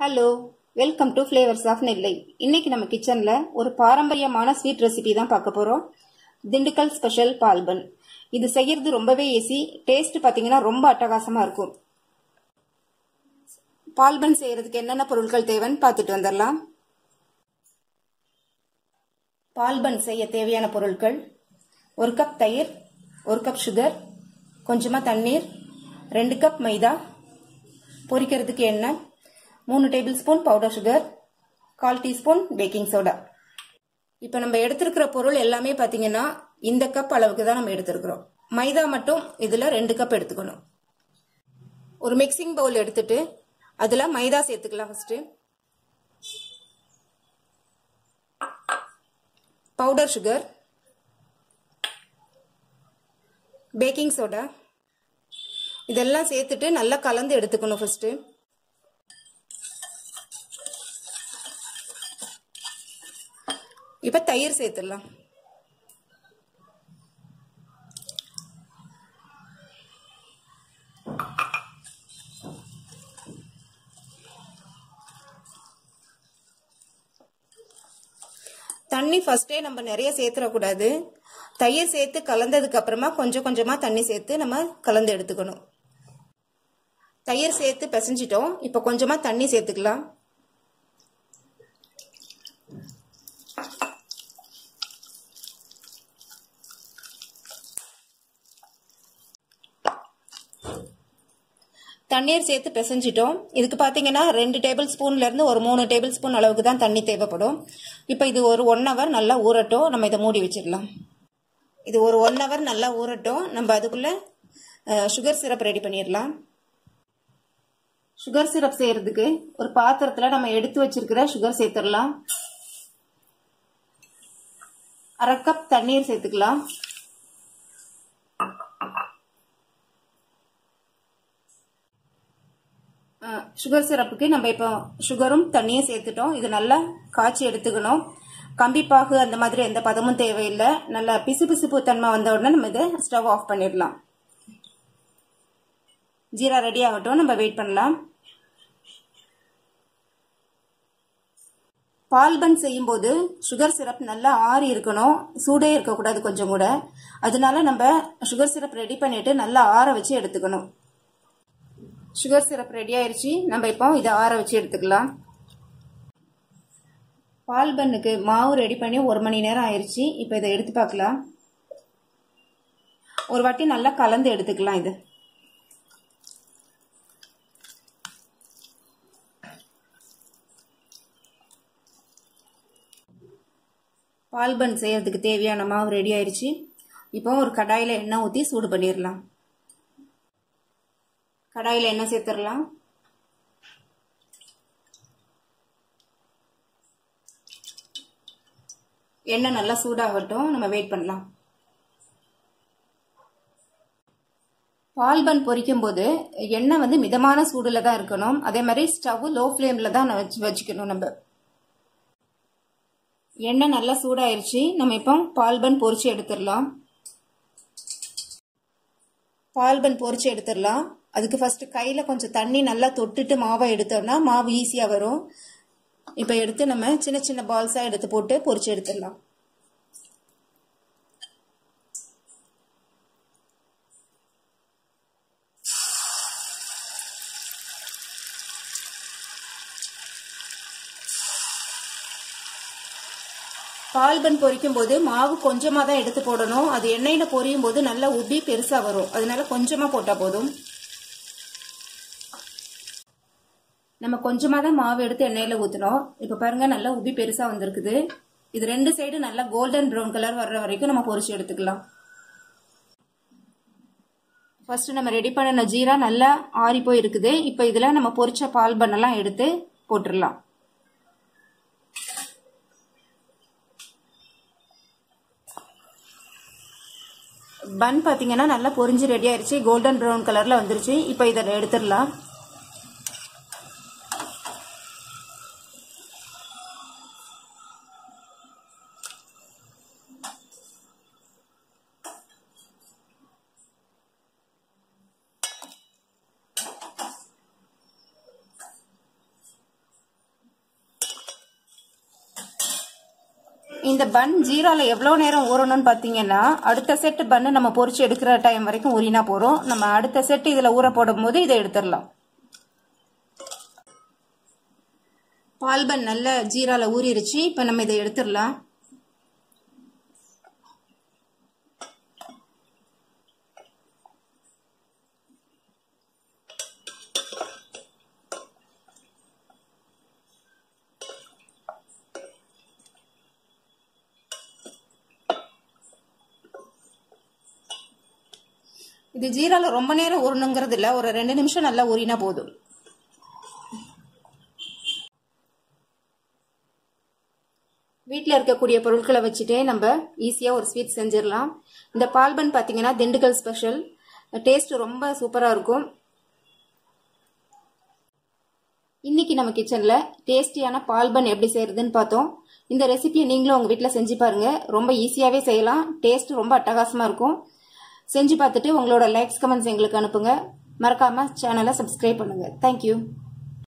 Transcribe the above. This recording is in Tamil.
Hello, welcome to flavours of Nellai. இன்னைக்கு நம்ம கிச்சன்ல ஒரு பாரம்பரியமான ஸ்வீட் ரெசிபி தான் பார்க்க போறோம். திண்டுக்கல் ஸ்பெஷல் பால் பன். இது செய்யறது ரொம்பவே ஈஸி. டேஸ்ட் பாத்தீங்கன்னா ரொம்ப அட்டகாசமா இருக்கும். பால் பன் செய்யறதுக்கு என்னென்ன பொருட்கள் தேவைன்னு பார்த்துட்டு வந்துடலாம். பால் பன் செய்ய தேவையான பொருட்கள்: 1 கப் தயிர், 1 கப் சுகர், கொஞ்சமா தண்ணீர், 2 கப் மைதா, பொரிக்கிறதுக்கு எண்ணெய், 3 table spoon powder sugar, 1/4 teaspoon baking soda. இப்போ நம்ம எடுத்திருக்கிற பொருள் எல்லாமே பாத்தீங்கன்னா இந்த கப் அளவுக்கு தான் நம்ம எடுத்திருக்கிறோம். மைதா மட்டும் இதுல 2 கப் எடுத்துக்கணும். ஒரு மிக்சிங் பவுல் எடுத்துட்டு அதுல மைதா சேர்த்துக்கலாம். First powder sugar, baking soda இதெல்லாம் சேர்த்துட்டு நல்லா கலந்து எடுத்துக்கணும். ஃபர்ஸ்ட் இப்ப தயிர் சேர்த்துடலாம். தண்ணி ஃபர்ஸ்டே நம்ம நிறைய சேர்த்துடக்கூடாது. தயிர் சேர்த்து கலந்ததுக்கு அப்புறமா கொஞ்சம் கொஞ்சமா தண்ணி சேர்த்து நம்ம கலந்து எடுத்துக்கணும். தயிர் சேர்த்து பிசைஞ்சிட்டோம். இப்ப கொஞ்சமா தண்ணி சேர்த்துக்கலாம். தண்ணீர் சேர்த்து பிசைஞ்சிட்டோம். இதுக்கு பாத்தீங்கன்னா 2 டேபிள் ஸ்பூன்ல இருந்து ஒரு 3 டேபிள் ஸ்பூன் அளவுக்கு தான் தண்ணி தேவைப்படும். இப்ப இது ஒரு 1 ஹவர் நல்லா ஊறட்டும். நம்ம இதை மூடி வச்சிடலாம். இது ஒரு 1 ஹவர் நல்லா ஊறட்டும். நம்ம அதுக்குள்ள சுகர் சிரப் ரெடி பண்ணிடலாம். சுகர் சிரப் செய்யறதுக்கு ஒரு பாத்திரத்துல நம்ம எடுத்து வச்சிருக்கிற சுகர் சேர்த்துடலாம். 1/2 கப் தண்ணீர் சேர்த்துக்கலாம். சுகர் சிரப்புக்கு நம்ம இப்போ சுகரும் தண்ணியும் சேர்த்துட்டோம். இது நல்லா காய்ச்சி எடுத்துக்கணும். கம்பிப்பாகு அந்த மாதிரி எந்த பதமும் தேவையில்லை. நல்லா பிசுபிசுப்பு தன்மை வந்த உடனே நம்ம இதை ஸ்டவ் ஆஃப் பண்ணிடலாம். ஜீரா ரெடி ஆகட்டும். நம்ம வெயிட் பண்ணலாம். பால் பன் செய்யும் போது சுகர் சிரப் நல்லா ஆறி இருக்கணும். சூடே இருக்கக்கூடாது கொஞ்சம் கூட. அதனால நம்ம சுகர் சிரப் ரெடி பண்ணிட்டு நல்லா ஆற வச்சு எடுத்துக்கணும். சுகர் சிரப் ரெடி ஆயிருச்சு. நம்ம இப்போ இதை ஆற வச்சு எடுத்துக்கலாம். பால் பன்னுக்கு மாவு ரெடி பண்ணி 1 மணி நேரம் ஆயிருச்சு. இப்போ இதை எடுத்து பார்க்கலாம். ஒரு வாட்டி நல்லா கலந்து எடுத்துக்கலாம். இது பால் பன் செய்யறதுக்கு தேவையான மாவு ரெடி ஆயிருச்சு. இப்போ ஒரு கடாயில எண்ணெய் ஊற்றி சூடு பண்ணிடலாம். கடாயில எண்ணெய் சேர்த்துடலாம். எண்ணெய் நல்லா சூடாகட்டும். நம்ம வெயிட் பண்ணலாம். பால் பன் பொரிக்கும் போது எண்ணெய் வந்து மிதமான சூடுல தான் இருக்கணும். அதே மாதிரி ஸ்டவ் லோ ஃப்ளேம்ல தான் வச்சுக்கணும். நம்ம எண்ணெய் நல்லா சூடாயிருச்சு. நம்ம இப்போ பால் பன் பொரிச்சு எடுத்துடலாம். பால் பன் பொரிச்சு எடுத்துடலாம். அதுக்கு ஃபர்ஸ்ட் கையில கொஞ்சம் தண்ணி நல்லா தொட்டுட்டு மாவை எடுத்தோம்னா மாவு ஈஸியா வரும். இப்ப எடுத்து நம்ம சின்ன சின்ன பால்ஸா எடுத்து போட்டு பொரிச்சு எடுத்துடலாம். பால் பன் பொரிக்கும் போது மாவு கொஞ்சமா தான் எடுத்து போடணும். அது எண்ணெயில பொரியும் போது நல்லா உப்பி பெருசா வரும். அதனால கொஞ்சமா போட்டா போதும். நம்ம கொஞ்சமா தான் மாவு எடுத்து எண்ணெயில ஊத்தணும். இப்ப பாருங்க நல்லா உப்பி பெருசா வந்திருக்குது. இது 2 சைடு நல்லா கோல்டன் ப்ரௌன் கலர் வர்ற வரைக்கும் நம்ம பொரிச்சு எடுத்துக்கலாம். ஃபர்ஸ்ட் நம்ம ரெடி பண்ண ஜீரா நல்லா ஆறி போய் இருக்குது. இப்ப இதுல நம்ம பொரிச்ச பால் பன் எல்லாம் எடுத்து போட்டுடலாம். பன் பாத்தீங்கன்னா நல்லா பொரிஞ்சு ரெடி ஆயிருச்சு. கோல்டன் ப்ரௌன் கலர்ல வந்துருச்சு. இப்ப இதை எடுத்துடலாம். இந்த பன் ஜீரால எவ்வளவு நேரம் ஊறணும்னு பாத்தீங்கன்னா அடுத்த செட் பன்னு நம்ம பொரிச்சு எடுக்கிற டைம் வரைக்கும் ஊறினா போறோம். நம்ம அடுத்த செட் இதுல ஊற போடும் போது இதை எடுத்துடலாம். பால் பன் நல்ல ஜீரால ஊறிடுச்சு. இப்ப நம்ம இதை எடுத்துடலாம். இது ஜீரால ரொம்ப நேரம் ஊறணுங்கிறது இல்ல, ஒரு 2 நிமிஷம் நல்லா ஊறினா போதும். வீட்டில் இருக்கக்கூடிய பொருட்களை வச்சுட்டே நம்ம ஈஸியாக ஒரு ஸ்வீட் செஞ்சிடலாம். இந்த பால் பன் பார்த்தீங்கன்னா திண்டுக்கல் ஸ்பெஷல். டேஸ்ட் ரொம்ப சூப்பராக இருக்கும். இன்னைக்கு நம்ம கிச்சனில் டேஸ்டியான பால் பன் எப்படி செய்யறதுன்னு பார்த்தோம். இந்த ரெசிபியை நீங்களும் உங்கள் வீட்டில் செஞ்சு பாருங்க. ரொம்ப ஈஸியாகவே செய்யலாம். டேஸ்ட் ரொம்ப அட்டகாசமாக இருக்கும். செஞ்சு பார்த்துட்டு உங்களோட லைக்ஸ் கமெண்ட்ஸ் எங்களுக்கு அனுப்புங்க. மறக்காம சேனலை சப்ஸ்கிரைப் பண்ணுங்க. தேங்க்யூ.